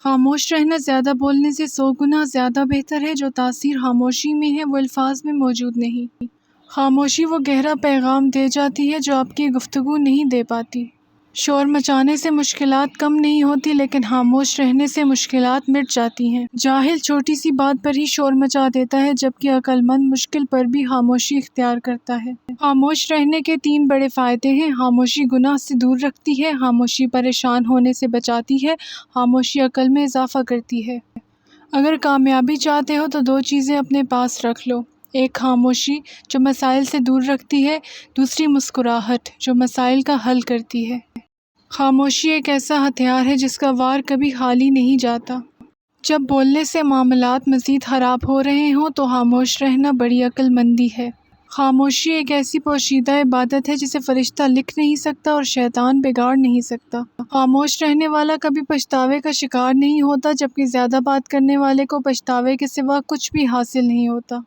خاموش رہنا زیادہ بولنے سے 100 گنا زیادہ بہتر ہے۔ جو تاثیر خاموشی میں ہے وہ الفاظ میں موجود نہیں۔ خاموشی وہ گہرا پیغام دے جاتی ہے جو آپ کی گفتگو نہیں دے پاتی۔ شور مچانے سے مشکلات کم نہیں ہوتی، لیکن خاموش رہنے سے مشکلات مٹ جاتی ہیں۔ جاہل چھوٹی سی بات پر ہی شور مچا دیتا ہے، جبکہ عقل مند مشکل پر بھی خاموشی اختیار کرتا ہے۔ خاموش رہنے کے 3 بڑے فائدے ہیں۔ خاموشی گناہ سے دور رکھتی ہے، خاموشی پریشان ہونے سے بچاتی ہے، خاموشی عقل میں اضافہ کرتی ہے۔ اگر کامیابی چاہتے ہو تو 2 چیزیں اپنے پاس رکھ لو۔ ایک خاموشی جو مسائل سے دور رکھتی ہے، دوسری مسکراہٹ جو مسائل کا حل کرتی ہے۔ خاموشی ایک ایسا ہتھیار ہے جس کا وار کبھی خالی نہیں جاتا۔ جب بولنے سے معاملات مزید خراب ہو رہے ہوں تو خاموش رہنا بڑی عقل مندی ہے۔ خاموشی ایک ایسی پوشیدہ عبادت ہے جسے فرشتہ لکھ نہیں سکتا اور شیطان بگاڑ نہیں سکتا۔ خاموش رہنے والا کبھی پچھتاوے کا شکار نہیں ہوتا، جبکہ زیادہ بات کرنے والے کو پچھتاوے کے سوا کچھ بھی حاصل نہیں ہوتا۔